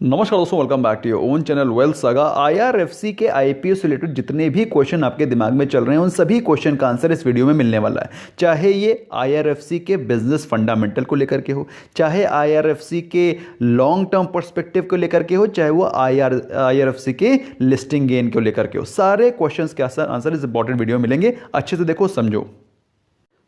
नमस्कार दोस्तों, welcome back to your own channel wealth saga. IRFC के आईपीओ से रिलेटेड जितने भी क्वेश्चन आपके दिमाग में चल रहे हैं उन सभी क्वेश्चन का आंसर इस वीडियो में मिलने वाला है। चाहे ये आईआरएफसी के बिजनेस फंडामेंटल को लेकर के हो, चाहे आईआरएफसी के लॉन्ग टर्म पर्सपेक्टिव को लेकर के हो, चाहे वो आईआरएफसी के लिस्टिंग गेन को लेकर के हो, सारे क्वेश्चन के आंसर इस इंपॉर्टेंट वीडियो में मिलेंगे। अच्छे से देखो, समझो।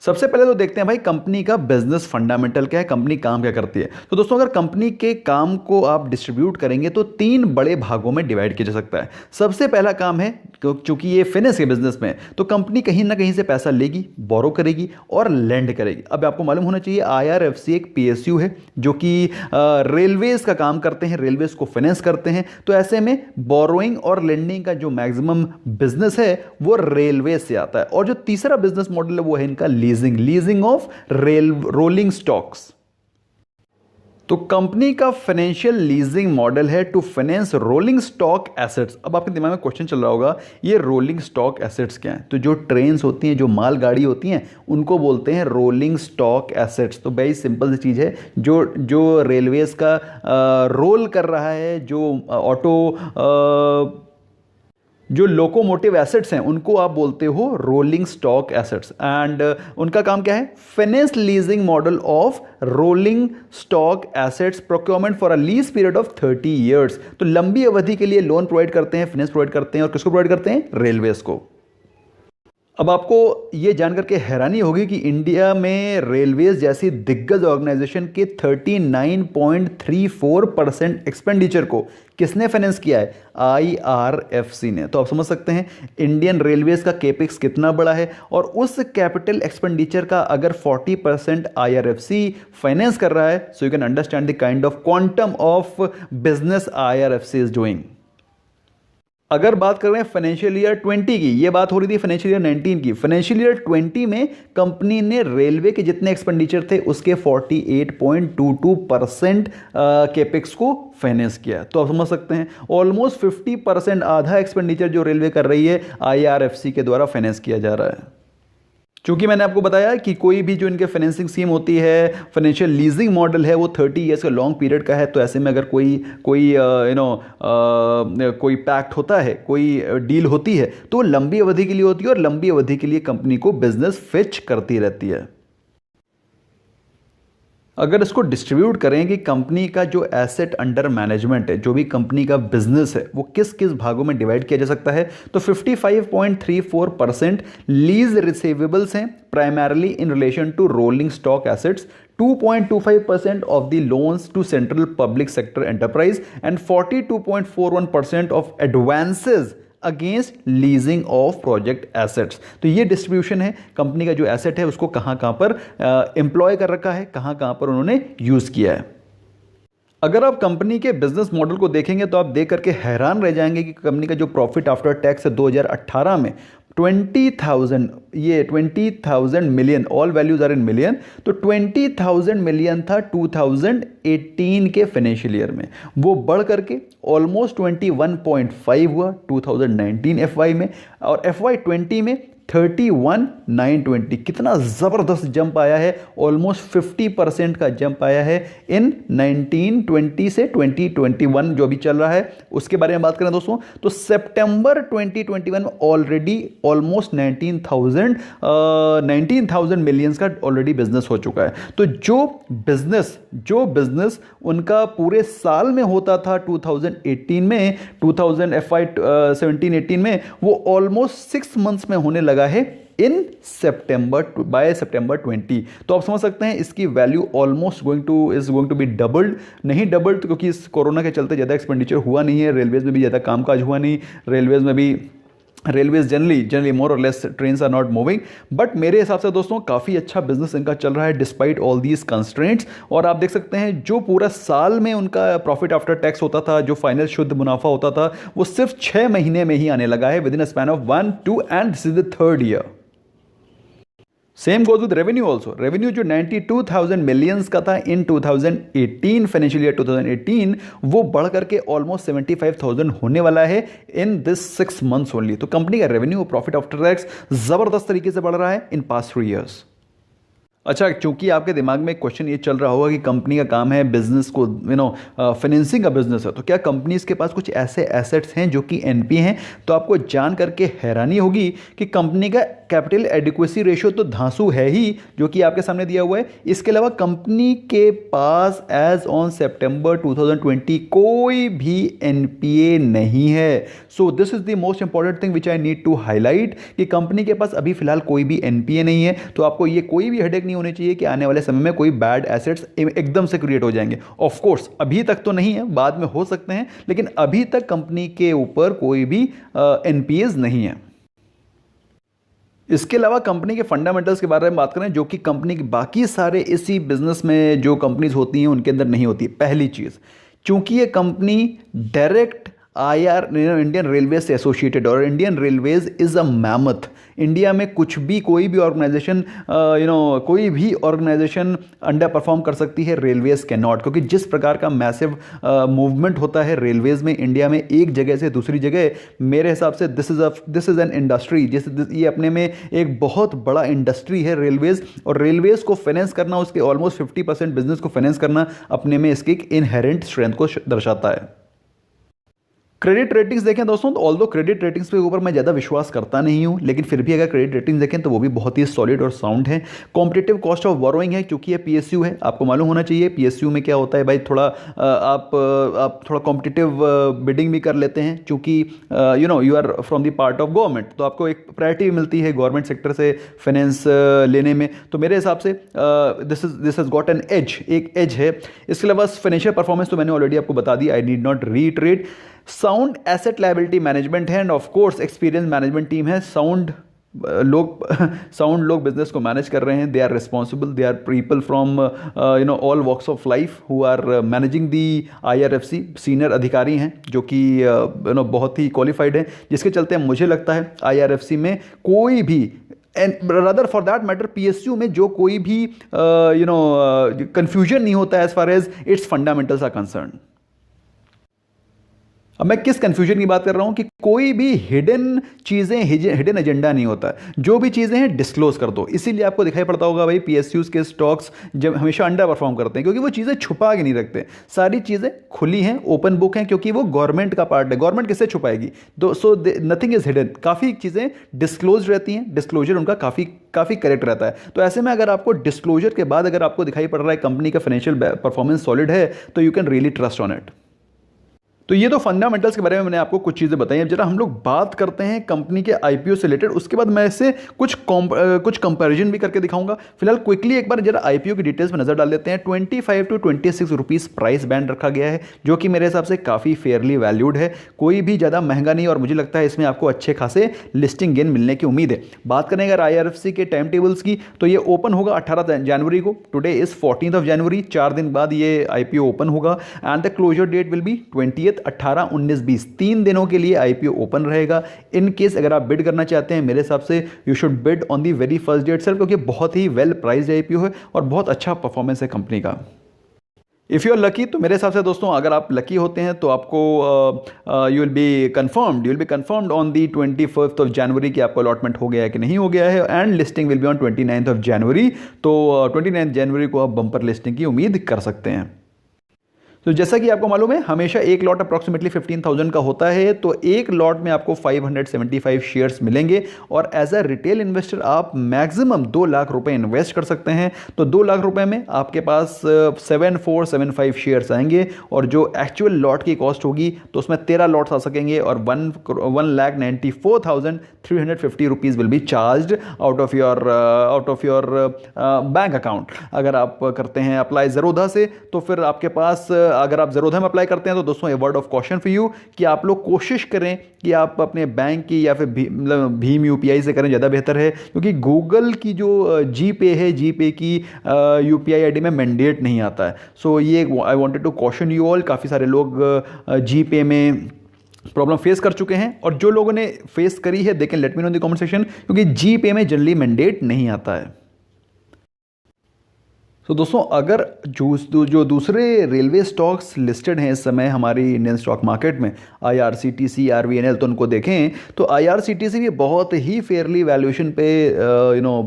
सबसे पहले तो देखते हैं भाई कंपनी का बिजनेस फंडामेंटल क्या है, कंपनी काम क्या करती है। तो दोस्तों, अगर कंपनी के काम को आप डिस्ट्रीब्यूट करेंगे तो तीन बड़े भागों में डिवाइड किया जा सकता है। सबसे पहला काम है, क्योंकि ये फाइनेंस के बिजनेस में है, तो कंपनी कहीं ना कहीं से पैसा लेगी, बोरो करेगी और लेंड करेगी। अब आपको मालूम होना चाहिए आईआरएफसी एक पीएसयू है जो कि रेलवेज का काम करते हैं, रेलवेज को फाइनेंस करते हैं। तो ऐसे में बोरोइंग और लेंडिंग का जो मैक्सिमम बिजनेस है वो रेलवे से आता है। और जो तीसरा बिजनेस मॉडल है वो है इनका लीजिंग ऑफ रोलिंग स्टॉक्स। तो कंपनी का फाइनेंशियल लीजिंग मॉडल है to finance rolling stock assets. अब आपके दिमाग में क्वेश्चन चल रहा होगा, ये रोलिंग स्टॉक एसेट्स क्या हैं? तो जो ट्रेन्स होती हैं, जो मालगाड़ी होती हैं, उनको बोलते हैं रोलिंग स्टॉक एसेट्स। तो भाई सिंपल सी चीज़ है, जो रेलवेज का रोल कर रहा है, जो लोकोमोटिव एसेट्स हैं, उनको आप बोलते हो रोलिंग स्टॉक एसेट्स। एंड उनका काम क्या है? Finance leasing model of rolling stock assets, procurement for a lease period of 30 years. तो लंबी अवधि के लिए लोन प्रोवाइड करते हैं, फाइनेंस प्रोवाइड करते हैं। और किसको प्रोवाइड करते हैं? रेलवेज को। अब आपको ये जानकर के हैरानी होगी कि इंडिया में रेलवेज जैसी दिग्गज ऑर्गेनाइजेशन के 39.34% एक्सपेंडिचर को किसने फाइनेंस किया है? आईआरएफसी ने। तो आप समझ सकते हैं इंडियन रेलवेज का केपेक्स कितना बड़ा है। और उस कैपिटल एक्सपेंडिचर का अगर 40% आईआरएफसी फाइनेंस कर रहा है, so you can understand the kind of quantum of business IRFC is doing. अगर बात कर रहे हैं फाइनेंशियल ईयर 20 की, ये बात हो रही थी फाइनेंशियल ईयर 19 की। फाइनेंशियल ईयर 20 में कंपनी ने रेलवे के जितने एक्सपेंडिचर थे उसके 48.22% केपेक्स को फाइनेंस किया। तो आप समझ सकते हैं ऑलमोस्ट 50%, आधा एक्सपेंडिचर जो रेलवे कर रही है आईआरएफसी के द्वारा फाइनेंस किया जा रहा है। क्योंकि मैंने आपको बताया कि कोई भी जो इनके फाइनेंसिंग स्कीम होती है, फाइनेंशियल लीजिंग मॉडल है, वो 30 ईयर्स का लॉन्ग पीरियड का है। तो ऐसे में अगर कोई पैक्ट होता है, कोई डील होती है, तो लंबी अवधि के लिए होती है और लंबी अवधि के लिए कंपनी को बिजनेस फिच करती रहती है। अगर इसको डिस्ट्रीब्यूट करें कि कंपनी का जो एसेट अंडर मैनेजमेंट है, जो भी कंपनी का बिजनेस है, वो किस किस भागों में डिवाइड किया जा सकता है, तो 55.34% लीज रिसीवेबल्स हैं, primarily in relation to rolling stock assets. 2.25% of the loans to central public sector enterprise and 42.41% of advances against leasing of project assets. तो ये डिस्ट्रीब्यूशन है कंपनी का जो एसेट है उसको कहां पर एम्प्लॉय कर रखा है, कहां पर उन्होंने यूज किया है। अगर आप कंपनी के बिजनेस मॉडल को देखेंगे तो आप देख करके हैरान रह जाएंगे कि कंपनी का जो प्रॉफिट आफ्टर टैक्स है 2018 में 20,000 million, all values are in million, तो 20,000 मिलियन था 2018 के फाइनेंशियल ईयर में। वो बढ़ करके ऑलमोस्ट 21.5 हुआ 2019 एफवाई में, और एफवाई 20 में 31,920। कितना ज़बरदस्त जंप आया है, ऑलमोस्ट 50% का जंप आया है इन 1920 से 2021 जो भी चल रहा है उसके बारे में बात करें दोस्तों, तो सितंबर 2021 में ऑलरेडी ऑलमोस्ट 19,000 मिलियंस का ऑलरेडी बिजनेस हो चुका है। तो जो बिजनेस उनका पूरे साल में होता था 2018 में, 2017-18 में, वो ऑलमोस्ट 6 मंथ्स में होने लगा है इन बाय सितंबर 20। तो आप समझ सकते हैं इसकी value almost going to be doubled. नहीं डबल्ड तो क्योंकि इस कोरोना के चलते ज़्यादा एक्सपेंडिचर हुआ नहीं है, रेलवेज में भी ज़्यादा कामकाज हुआ नहीं, रेलवेज जनरली मोर और less trains are not moving. But मेरे हिसाब से दोस्तों काफ़ी अच्छा बिजनेस इनका चल रहा है डिस्पाइट ऑल दीज कंस्ट्रेंट्स। और आप देख सकते हैं जो पूरा साल में उनका प्रॉफिट आफ्टर टैक्स होता था, जो फाइनल शुद्ध मुनाफा होता था, वो सिर्फ 6 महीने में ही आने लगा है, with in a span of 1, 2 and this is the 3rd year. Same goes with revenue also. Revenue जो 92,000 मिलियंस का था इन 2018 फाइनेंशियल ईयर 2018, वो बढ़ करके ऑलमोस्ट 75,000 होने वाला है इन दिस 6 मंथ्स ओनली। तो कंपनी का रेवेन्यू, प्रॉफिट आफ्टर टैक्स जबरदस्त तरीके से बढ़ रहा है इन पास्ट 3 ईयर्स। अच्छा, चूंकि आपके दिमाग में एक क्वेश्चन ये चल रहा होगा कि कंपनी का काम है बिजनेस को फाइनेंसिंग का बिजनेस है, तो क्या कंपनीज के पास कुछ ऐसे एसेट्स हैं जो कि एनपी हैं? तो आपको जान करके हैरानी होगी कि कंपनी का कैपिटल एडिक्वेसी रेशियो तो धांसू है ही, जो कि आपके सामने दिया हुआ है। इसके अलावा कंपनी के पास एज ऑन सितंबर 2020 कोई भी एनपीए नहीं है। So this is the most important thing which I need to highlight कि कंपनी के पास अभी फिलहाल कोई भी एनपीए नहीं है। तो आपको ये कोई भी हेडेक नहीं होनी चाहिए कि आने वाले समय में कोई बैड एसेट्स एकदम से क्रिएट हो जाएंगे। ऑफ कोर्स अभी तक तो नहीं है, बाद में हो सकते हैं, लेकिन अभी तक कंपनी के ऊपर कोई भी एनपीएस नहीं है। इसके अलावा कंपनी के फंडामेंटल्स के बारे में बात करें, जो कि कंपनी के बाकी सारे इसी बिजनेस में जो कंपनीज होती हैं उनके अंदर नहीं होती। पहली चीज़, चूंकि ये company direct IR Indian railway से एसोसिएटेड, और Indian railways is a mammoth. India में कुछ भी कोई भी ऑर्गेनाइजेशन कोई भी ऑर्गेनाइजेशन अंडर परफॉर्म कर सकती है, रेलवेज कैन नॉट, क्योंकि जिस प्रकार का मैसिव मूवमेंट होता है रेलवेज में इंडिया में एक जगह से दूसरी जगह, मेरे हिसाब से दिस इज़ एन इंडस्ट्री, ये अपने में एक बहुत बड़ा इंडस्ट्री है रेलवेज। और रेलवेज को फाइनेंस करना, उसके ऑलमोस्ट 50% बिजनेस को फाइनेंस करना अपने में इसकी एक इनहेरेंट स्ट्रेंथ को दर्शाता है। क्रेडिट रेटिंग्स देखें दोस्तों, तो ऑल्दो क्रेडिट रेटिंग्स के ऊपर मैं ज़्यादा विश्वास करता नहीं हूं, लेकिन फिर भी अगर क्रेडिट रेटिंग्स देखें तो वो भी बहुत ही सॉलिड और साउंड है। कॉम्पिटिटिव कॉस्ट ऑफ बोरोइंग है, क्योंकि ये पीएसयू है, आपको मालूम होना चाहिए पीएसयू में क्या होता है भाई, थोड़ा आप थोड़ा कॉम्पिटिटिव बिडिंग भी कर लेते हैं, क्योंकि you are from the part of government, तो आपको एक प्रायोरिटी मिलती है गवर्नमेंट सेक्टर से फाइनेंस लेने में। तो मेरे हिसाब से this has got an edge, एक एज है। इसके अलावा फाइनेंशियल परफॉर्मेंस तो मैंने ऑलरेडी आपको बता दी, I need not reiterate. Sound asset liability management है, and of course experience management team है। साउंड लोग बिजनेस को मैनेज कर रहे हैं, they are responsible, they are people from all walks of life who are managing the IRFC. Senior अधिकारी हैं जो कि बहुत ही क्वालिफाइड हैं, जिसके चलते मुझे लगता है आईआरएफसी में कोई भी, and rather for that matter PSU में जो कोई भी कंफ्यूजन नहीं होता as far as its fundamentals are concern. अब मैं किस कंफ्यूजन की बात कर रहा हूं कि कोई भी हिडन चीजें, हिडन एजेंडा नहीं होता, जो भी चीजें हैं डिस्क्लोज कर दो। इसीलिए आपको दिखाई पड़ता होगा भाई पीएसयूज के स्टॉक्स जब हमेशा अंडर परफॉर्म करते हैं, क्योंकि वो चीजें छुपा के नहीं रखते, सारी चीजें खुली हैं, ओपन बुक हैं, क्योंकि वो गवर्नमेंट का पार्ट है। गवर्नमेंट किससे छुपाएगी? सो नथिंग इज हिडन, काफी चीजें डिस्क्लोज रहती हैं, डिस्क्लोजर उनका काफी करेक्ट रहता है। तो ऐसे में अगर आपको डिस्क्लोजर के बाद अगर आपको दिखाई पड़ रहा है कंपनी का फाइनेंशियल परफॉर्मेंस सॉलिड है, तो you can really trust on it. तो ये तो फंडामेंटल्स के बारे में मैंने आपको कुछ चीज़ें बताई। अब जरा हम लोग बात करते हैं कंपनी के आईपीओ से रिलेटेड, उसके बाद मैं इससे कुछ कंपैरिजन भी करके दिखाऊंगा। फिलहाल क्विकली एक बार जरा आईपीओ की डिटेल्स में नजर डाल लेते हैं। 25 to 26 रुपीज़ प्राइस बैंड रखा गया है, जो कि मेरे हिसाब से काफ़ी फेयरली वैल्यूड है, कोई भी ज़्यादा महंगा नहीं, और मुझे लगता है इसमें आपको अच्छे खासे लिस्टिंग गेन मिलने की उम्मीद है। बात करें अगर आईआरएफसी के टाइम टेबल्स की, तो ये ओपन होगा 18 जनवरी को, टुडे इज 14 जनवरी, 4 दिन बाद ये आईपीओ ओपन होगा, and the closure date will be 20th, 18, 19, 20, 3 दिनों के लिए आईपीओ ओपन रहेगा। इन केस अगर आप बिड करना चाहते हैं, मेरे हिसाब से you should bid on the very first day itself, क्योंकि बहुत ही वेल प्राइस्ड आईपीओ है और बहुत अच्छा परफॉर्मेंस है कंपनी का। इफ़ यू आर लकी, तो मेरे हिसाब से दोस्तों अगर आप लकी होते हैं तो आपको you will be confirmed on the 21 जनवरी की आपको अलॉटमेंट हो गया है कि नहीं हो गया है, and listing will be on 29 जनवरी। तो 29 जनवरी को आप बम्पर लिस्टिंग की उम्मीद कर सकते हैं। तो जैसा कि आपको मालूम है, हमेशा एक लॉट अप्रॉक्सीमेटली 15,000 का होता है, तो एक लॉट में आपको 575 शेयर्स मिलेंगे, और एज अ रिटेल इन्वेस्टर आप मैक्सिमम 2 लाख रुपए इन्वेस्ट कर सकते हैं। तो 2 लाख रुपए में आपके पास 7475 शेयर्स आएंगे, और जो एक्चुअल लॉट की कॉस्ट होगी तो उसमें 13 लॉट्स आ सकेंगे, और 1,94,350 rupees will be charge out of your bank account. अगर आप करते हैं अप्लाई ज़रोधा से, तो फिर आपके पास, अगर आप ज़रोधा में अप्लाई करते हैं, तो दोस्तों a word of caution for you कि आप लोग कोशिश करें कि आप अपने बैंक की या फिर भीम यूपीआई से करें, ज़्यादा बेहतर है, क्योंकि गूगल की जो जीपे है, जीपे की यूपीआई आईडी में मैंडेट नहीं आता है। सो ये I wanted to caution you all. काफ़ी सारे लोग जीपे में प्रॉब्लम फेस कर चुके हैं, और जो लोगों ने फेस करी है they can let me know in the comment section, क्योंकि जीपे में जनरली मैंडेट नहीं आता है। तो दोस्तों अगर जो दूसरे रेलवे स्टॉक्स लिस्टेड हैं इस समय हमारी इंडियन स्टॉक मार्केट में, IRCTC, RVNL, तो उनको देखें तो IRCTC भी बहुत ही फेयरली वैल्यूएशन पे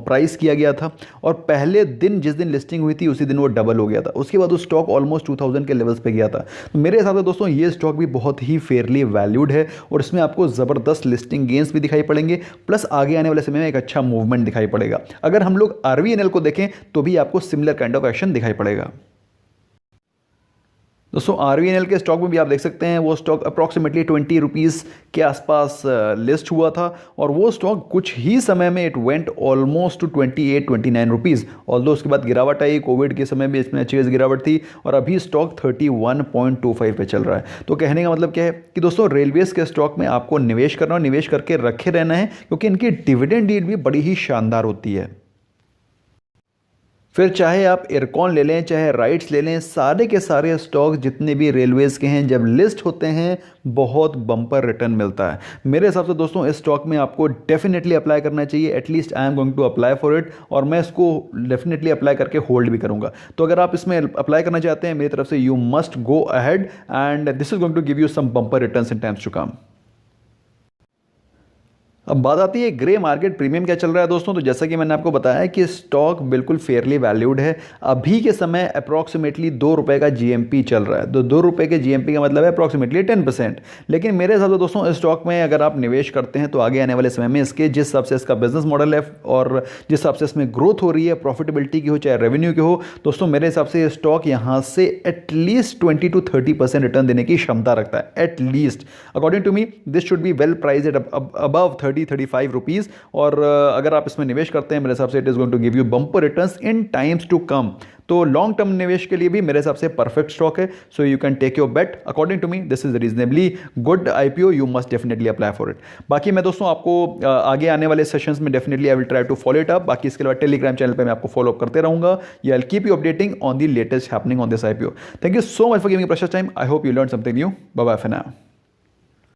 प्राइस किया गया था, और पहले दिन जिस दिन लिस्टिंग हुई थी उसी दिन वो डबल हो गया था। उसके बाद वो स्टॉक ऑलमोस्ट 2000 के लेवल्स पे गया था। तो मेरे हिसाब से दोस्तों ये स्टॉक भी बहुत ही फेयरली वैल्यूड है, और इसमें आपको ज़बरदस्त लिस्टिंग गेंस भी दिखाई पड़ेंगे, प्लस आगे आने वाले समय में एक अच्छा मूवमेंट दिखाई पड़ेगा। अगर हम लोग RVNL को देखें तो भी आपको सिमिलर काइंड ऑफ एक्शन दिखाई पड़ेगा। दोस्तों RVNL के स्टॉक में भी आप देख सकते हैं वो स्टॉक अप्रॉक्सीमेटली 20 रुपीज़ के आसपास लिस्ट हुआ था, और वो स्टॉक कुछ ही समय में it went almost two 28-29 rupees. Although उसके बाद गिरावट आई, कोविड के समय में इसमें अच्छी खासी गिरावट थी, और अभी स्टॉक 31.25 पे चल रहा है। तो कहने का मतलब क्या है कि दोस्तों रेलवेज़ के स्टॉक में आपको निवेश करना और निवेश करके रखे रहना है, क्योंकि इनकी डिविडेंड यील्ड भी बड़ी ही शानदार होती है। फिर चाहे आप इरकॉन ले लें, चाहे राइट्स ले लें, सारे के सारे स्टॉक जितने भी रेलवेज़ के हैं जब लिस्ट होते हैं बहुत बम्पर रिटर्न मिलता है। मेरे हिसाब से दोस्तों इस स्टॉक में आपको डेफिनेटली अप्लाई करना चाहिए। At least I am going to apply for it, और मैं इसको डेफिनेटली अप्लाई करके होल्ड भी करूंगा। तो अगर आप इसमें अप्लाई करना चाहते हैं मेरी तरफ से you must go ahead, and this is going to give you some bumper returns in times to come. अब बात आती है ग्रे मार्केट प्रीमियम क्या चल रहा है दोस्तों। तो जैसा कि मैंने आपको बताया कि स्टॉक बिल्कुल फेयरली वैल्यूड है। अभी के समय अप्रॉक्सीमेटली 2 रुपये का GMP चल रहा है। तो 2 रुपये के GMP का मतलब है अप्रॉक्सीमेटली 10%। लेकिन मेरे हिसाब से दोस्तों इस स्टॉक में अगर आप निवेश करते हैं तो आगे आने वाले समय में इसके जिस हिसाब से इसका बिजनेस मॉडल है और जिस हिसाब से इसमें ग्रोथ हो रही है, प्रॉफिटेबिलिटी की हो चाहे रेवेन्यू की हो, दोस्तों मेरे हिसाब से ये स्टॉक यहाँ से एटलीस्ट 20-30% रिटर्न देने की क्षमता रखता है। At least according to me this should be well priced above 30-35 rupees. और अगर आप इसमें निवेश करते हैं मेरे हिसाब से it is going to give you bumper returns in times to come. तो लॉन्ग टर्म निवेश के लिए भी मेरे हिसाब से परफेक्ट स्टॉक है। So you can take your bet. According to me this is reasonably good IPO, you must definitely apply for it. बाकी मैं दोस्तों आपको आगे आने वाले सेशंस में definitely I will try to follow it up. बाकी इसके अलावा टेलीग्राम चैनल पे मैं आपको फॉलो अप करते रहूंगा। I will keep you updating on the latest happening on this IPO। Thank you so much for giving precious time. I hope you learn something new. Bye bye for now.